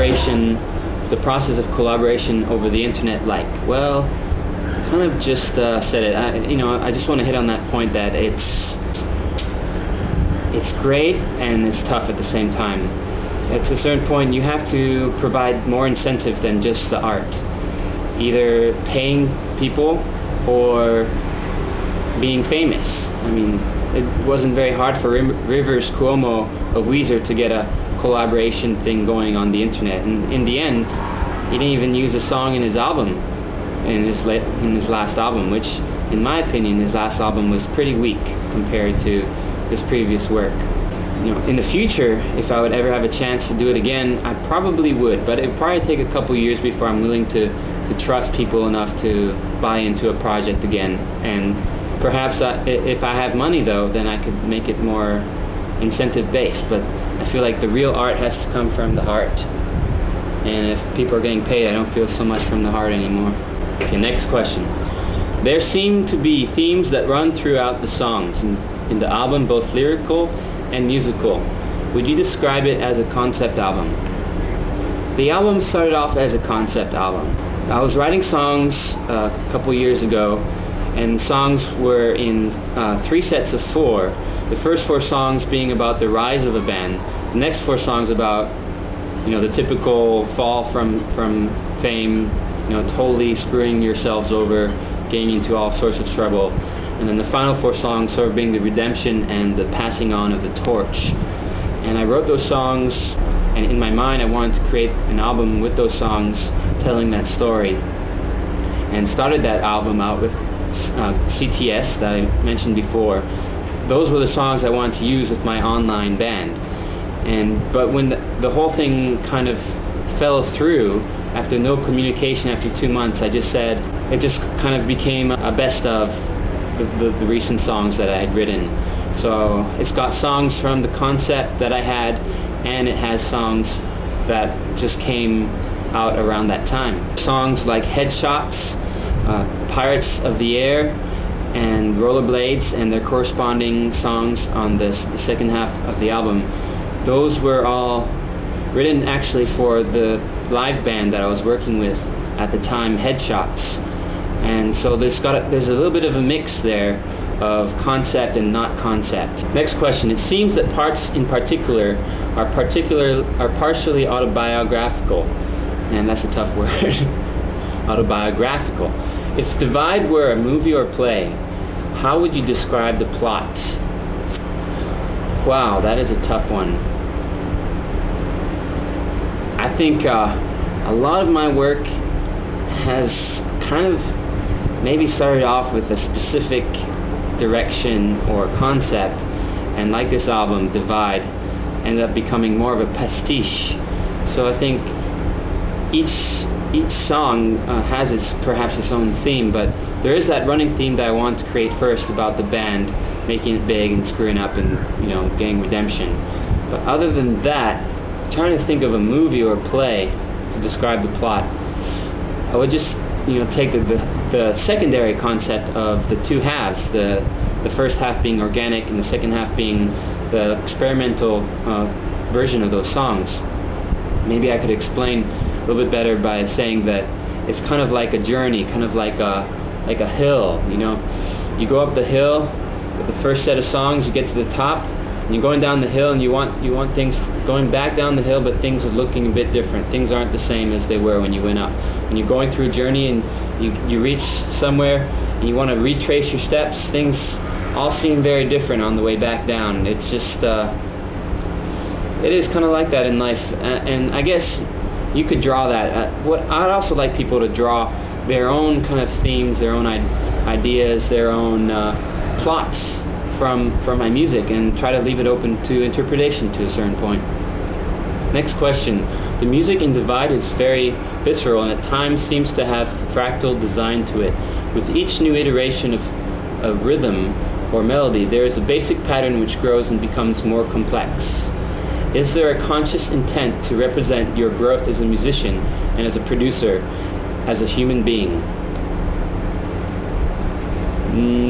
collaboration, the process of collaboration over the internet like? Well, kind of just said it. I just want to hit on that point that it's great and it's tough at the same time. At a certain point, you have to provide more incentive than just the art. Either paying people or being famous. I mean, it wasn't very hard for Rivers Cuomo of Weezer to get a collaboration thing going on the internet, and in the end, he didn't even use a song in his album, in his last album, which, in my opinion, his last album was pretty weak compared to his previous work. In the future, if I would ever have a chance to do it again, I probably would, but it would probably take a couple years before I'm willing to trust people enough to buy into a project again. And perhaps if I have money, though, then I could make it more incentive-based. But I feel like the real art has to come from the heart. And if people are getting paid, I don't feel so much from the heart anymore. Okay, next question. There seem to be themes that run throughout the songs in the album, both lyrical and musical. Would you describe it as a concept album? The album started off as a concept album. I was writing songs a couple years ago, and songs were in 3 sets of 4. The first 4 songs being about the rise of a band. The next 4 songs about, the typical fall from fame, totally screwing yourselves over, getting into all sorts of trouble. And then the final 4 songs sort of being the redemption and the passing on of the torch. And I wrote those songs, and in my mind I wanted to create an album with those songs telling that story. And started that album out with CTS that I mentioned before. Those were the songs I wanted to use with my online band. But when the whole thing kind of fell through, after no communication after 2 months, I just said, it just kind of became a best of the recent songs that I had written. So it's got songs from the concept that I had, and it has songs that just came out around that time. Songs like Headshots, Pirates of the Air, and Rollerblades, and their corresponding songs on the second half of the album, those were all written actually for the live band that I was working with at the time, Headshots. And so there's a little bit of a mix there of concept and not concept. Next question. It seems that parts in particular are partially autobiographical. And that's a tough word. Autobiographical. If Divide were a movie or play, how would you describe the plot? Wow, that is a tough one. I think a lot of my work has kind of maybe started off with a specific direction or concept, and like this album, Divide, ended up becoming more of a pastiche. So I think each song has perhaps its own theme, but there is that running theme that I want to create first about the band making it big and screwing up and getting redemption. But other than that, trying to think of a movie or play to describe the plot, I would just take the secondary concept of the 2 halves, the first half being organic and the second half being the experimental version of those songs. Maybe I could explain a little bit better by saying that it's kind of like a journey, kind of like a hill. You go up the hill with the first set of songs, you get to the top, and you're going down the hill, and you want things going back down the hill, but things are looking a bit different. Things aren't the same as they were when you went up. When you're going through a journey and you reach somewhere and you want to retrace your steps, things all seem very different on the way back down. It's just it is kind of like that in life, and I guess you could draw that. I'd also like people to draw their own kind of themes, their own ideas, their own plots from my music, and try to leave it open to interpretation to a certain point. Next question. The music in Divide is very visceral and at times seems to have fractal design to it. With each new iteration of rhythm or melody, there is a basic pattern which grows and becomes more complex. Is there a conscious intent to represent your growth as a musician and as a producer, as a human being?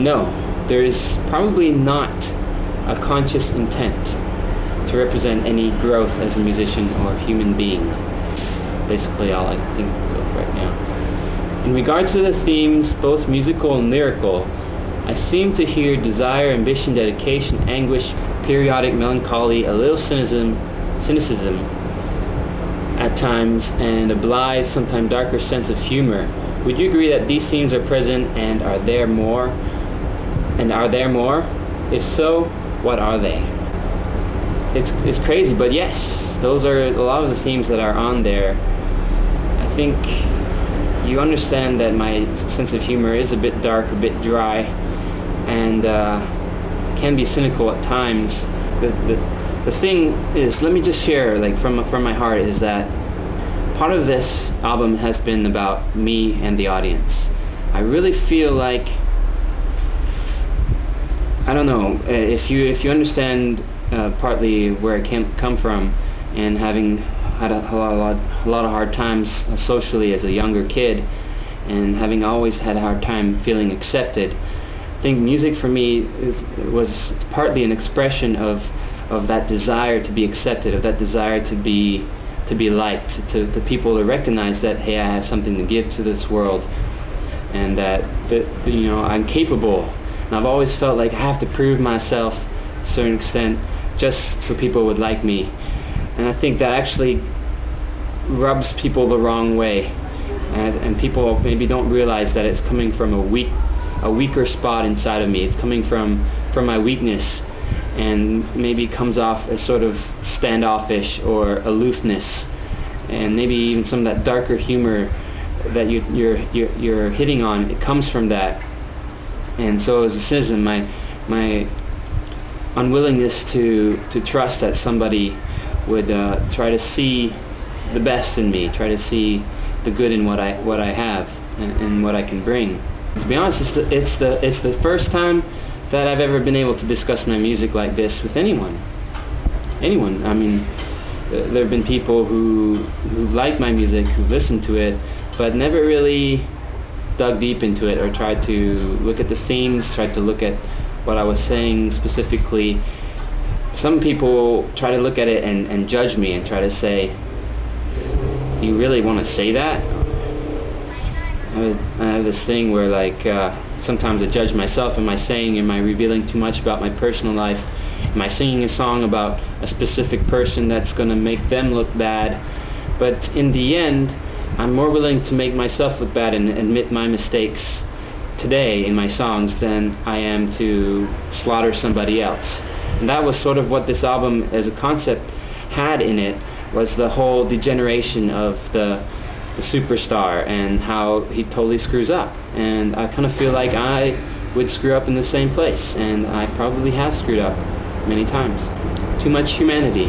No, there is probably not a conscious intent to represent any growth as a musician or human being. basically all I can think of right now. In regard to the themes, both musical and lyrical, I seem to hear desire, ambition, dedication, anguish, periodic melancholy, a little cynicism at times, and a blithe, sometimes darker sense of humor. Would you agree that these themes are present, and are there more? And are there more? If so, what are they? It's crazy, but yes, those are a lot of the themes that are on there. I think you understand that my sense of humor is a bit dark, a bit dry, and can be cynical at times. The thing is, let me just share, like from my heart, is that part of this album has been about me and the audience. I really feel like, I don't know, if you understand partly where I come from, and having had a lot of hard times socially as a younger kid, and having always had a hard time feeling accepted, I think music for me was partly an expression of that desire to be accepted, of that desire to be liked, to people to recognize that, hey, I have something to give to this world, and that you know, I'm capable. And I've always felt like I have to prove myself to a certain extent just so people would like me. And I think that actually rubs people the wrong way, and people maybe don't realize that it's coming from a weaker spot inside of me. It's coming from my weakness, and maybe comes off as sort of standoffish or aloofness, and maybe even some of that darker humor that you're hitting on. It comes from that. And so as a citizen, my unwillingness to trust that somebody would try to see the best in me, try to see the good in what I have and what I can bring. To be honest, it's the first time that I've ever been able to discuss my music like this with anyone. I mean, there have been people who like my music, who listen to it, but never really dug deep into it or tried to look at the themes, tried to look at what I was saying specifically. Some people try to look at it and judge me and try to say, you really want to say that? I have this thing where, like, sometimes I judge myself. Am I saying, am I revealing too much about my personal life? Am I singing a song about a specific person that's going to make them look bad? But in the end, I'm more willing to make myself look bad and admit my mistakes today in my songs than I am to slaughter somebody else. And that was sort of what this album as a concept had in it, was the whole degeneration of the superstar and how he totally screws up. And I kind of feel like I would screw up in the same place, and I probably have screwed up many times. Too much humanity.